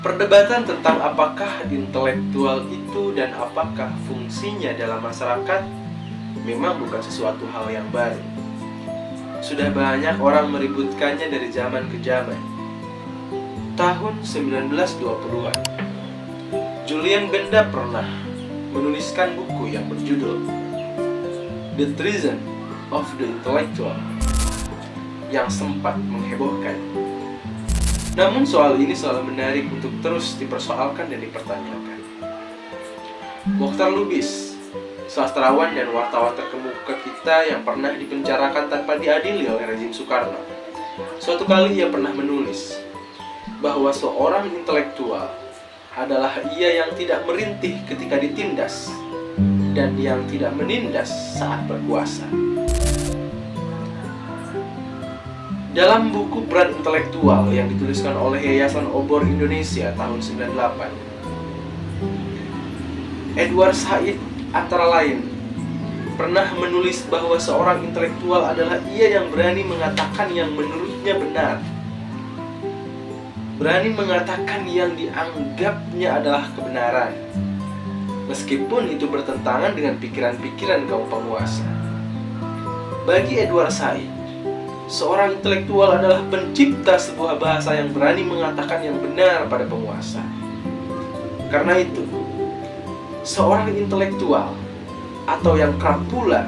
Perdebatan tentang apakah intelektual itu dan apakah fungsinya dalam masyarakat memang bukan sesuatu hal yang baru. Sudah banyak orang meributkannya dari zaman ke zaman. Tahun 1920-an, Julian Benda pernah menuliskan buku yang berjudul The Treason of the Intellectual yang sempat menghebohkan. Namun soal ini selalu menarik untuk terus dipersoalkan dan dipertanyakan. Mokhtar Lubis, sastrawan dan wartawan terkemuka kita yang pernah dipenjarakan tanpa diadili oleh rezim Soekarno, suatu kali ia pernah menulis bahwa seorang intelektual adalah ia yang tidak merintih ketika ditindas dan yang tidak menindas saat berkuasa. Dalam buku Peran Intelektual yang dituliskan oleh Yayasan Obor Indonesia tahun 98, Edward Said antara lain pernah menulis bahwa seorang intelektual adalah ia yang berani mengatakan yang menurutnya benar, berani mengatakan yang dianggapnya adalah kebenaran, meskipun itu bertentangan dengan pikiran-pikiran kaum penguasa. Bagi Edward Said, seorang intelektual adalah pencipta sebuah bahasa yang berani mengatakan yang benar pada penguasa. Karena itu, seorang intelektual atau yang kerap pula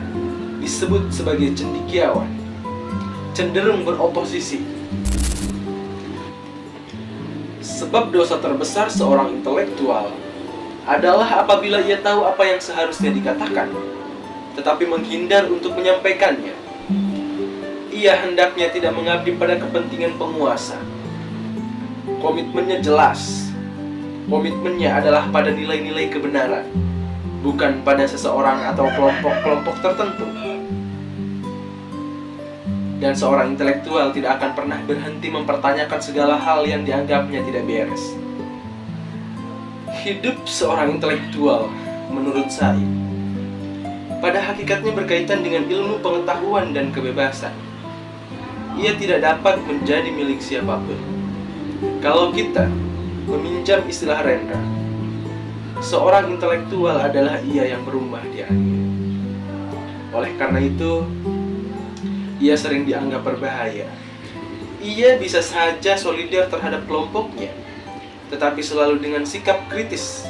disebut sebagai cendekiawan cenderung beroposisi. Sebab dosa terbesar seorang intelektual adalah apabila ia tahu apa yang seharusnya dikatakan, tetapi menghindar untuk menyampaikannya. Ia hendaknya tidak mengabdi pada kepentingan penguasa. Komitmennya jelas. Komitmennya adalah pada nilai-nilai kebenaran, bukan pada seseorang atau kelompok-kelompok tertentu. Dan seorang intelektual tidak akan pernah berhenti mempertanyakan segala hal yang dianggapnya tidak beres. Hidup seorang intelektual, menurut saya, pada hakikatnya berkaitan dengan ilmu pengetahuan dan kebebasan. Ia tidak dapat menjadi milik siapapun. Kalau kita meminjam istilah Rendra, seorang intelektual adalah ia yang berumah di angin. Oleh karena itu, ia sering dianggap berbahaya. Ia bisa saja solider terhadap kelompoknya, tetapi selalu dengan sikap kritis,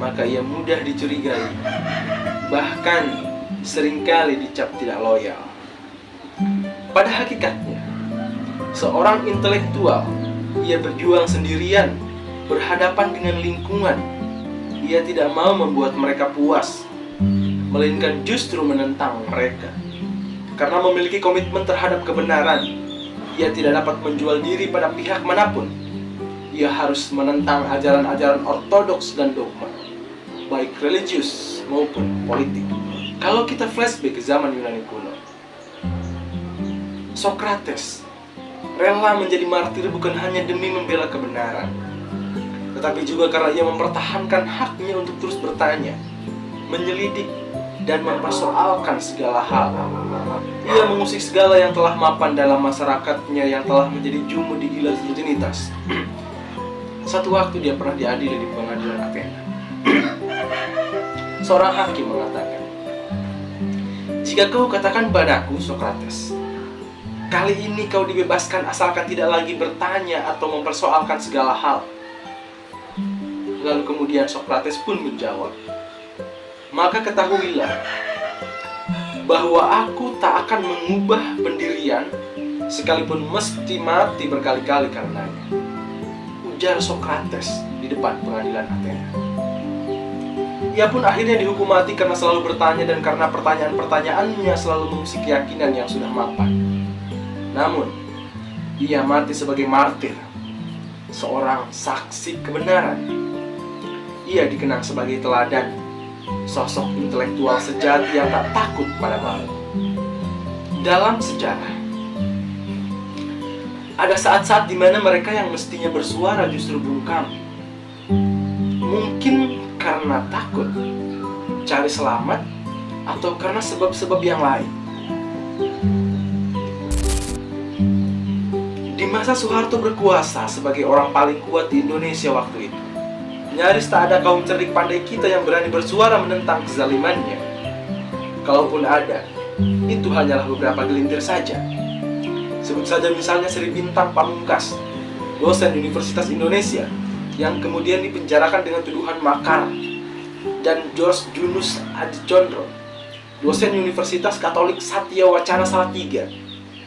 maka ia mudah dicurigai, bahkan seringkali dicap tidak loyal. Pada hakikatnya, seorang intelektual, ia berjuang sendirian, berhadapan dengan lingkungan. Ia tidak mau membuat mereka puas, melainkan justru menentang mereka. Karena memiliki komitmen terhadap kebenaran, ia tidak dapat menjual diri pada pihak manapun. Ia harus menentang ajaran-ajaran ortodoks dan dogma, baik religius maupun politik. Kalau kita flashback ke zaman Yunani kuno, Socrates rela menjadi martir bukan hanya demi membela kebenaran, tetapi juga karena ia mempertahankan haknya untuk terus bertanya, menyelidik, dan mempersoalkan segala hal. Ia mengusik segala yang telah mapan dalam masyarakatnya yang telah menjadi jumud di gila rutinitas. Satu waktu dia pernah diadili di pengadilan Athena. Seorang hakim mengatakan, "Jika kau katakan padaku, Socrates, kali ini kau dibebaskan asalkan tidak lagi bertanya atau mempersoalkan segala hal." Lalu kemudian Socrates pun menjawab, "Maka ketahuilah bahwa aku tak akan mengubah pendirian sekalipun mesti mati berkali-kali karenanya," ujar Socrates di depan pengadilan Athena. Ia pun akhirnya dihukum mati karena selalu bertanya dan karena pertanyaan-pertanyaannya selalu mengusik keyakinan yang sudah mapan. Namun, ia mati sebagai martir, seorang saksi kebenaran. Ia dikenang sebagai teladan, sosok intelektual sejati yang tak takut pada malu. Dalam sejarah, ada saat-saat di mana mereka yang mestinya bersuara justru bungkam. Mungkin karena takut, cari selamat, atau karena sebab-sebab yang lain. Di Di masa Soeharto berkuasa sebagai orang paling kuat di Indonesia waktu itu, nyaris tak ada kaum cerdik pandai kita yang berani bersuara menentang kezalimannya. Kalaupun ada, itu hanyalah beberapa gelintir saja. Sebut saja misalnya Sri Bintang Pamungkas, dosen Universitas Indonesia, yang kemudian dipenjarakan dengan tuduhan makar, dan George Junus Adicondro, dosen Universitas Katolik Satya Wacana Salatiga,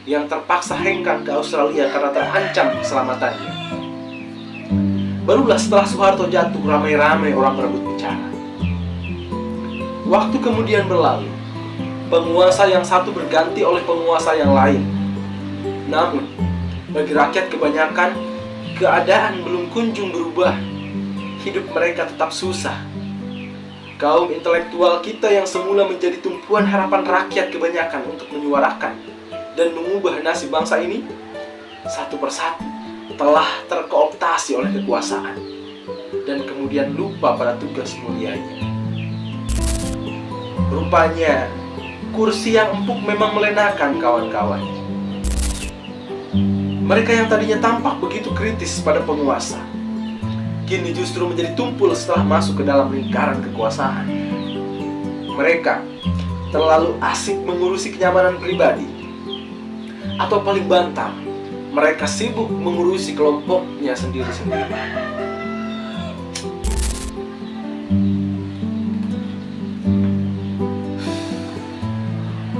yang terpaksa hengkang ke Australia karena terancam keselamatannya. Barulah setelah Soeharto jatuh, ramai-ramai orang berebut bicara. Waktu kemudian berlalu, penguasa yang satu berganti oleh penguasa yang lain. Namun, bagi rakyat kebanyakan, keadaan belum kunjung berubah. Hidup mereka tetap susah. Kaum intelektual kita yang semula menjadi tumpuan harapan rakyat kebanyakan untuk menyuarakan dan mengubah nasib bangsa ini, satu persatu telah terkooptasi oleh kekuasaan dan kemudian lupa pada tugas mulianya. Rupanya, kursi yang empuk memang melenakan kawan-kawan. Mereka yang tadinya tampak begitu kritis pada penguasa, kini justru menjadi tumpul setelah masuk ke dalam lingkaran kekuasaan. Mereka terlalu asik mengurusi kenyamanan pribadi, atau paling banter, mereka sibuk mengurusi kelompoknya sendiri-sendiri.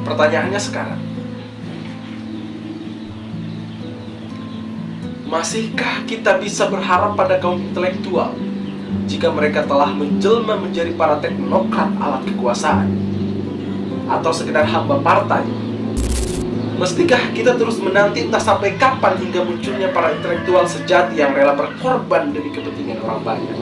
Pertanyaannya sekarang, masihkah kita bisa berharap pada kaum intelektual jika mereka telah menjelma menjadi para teknokrat alat kekuasaan atau sekedar hamba partai? Mestikah kita terus menanti entah sampai kapan hingga munculnya para intelektual sejati yang rela berkorban demi kepentingan orang banyak?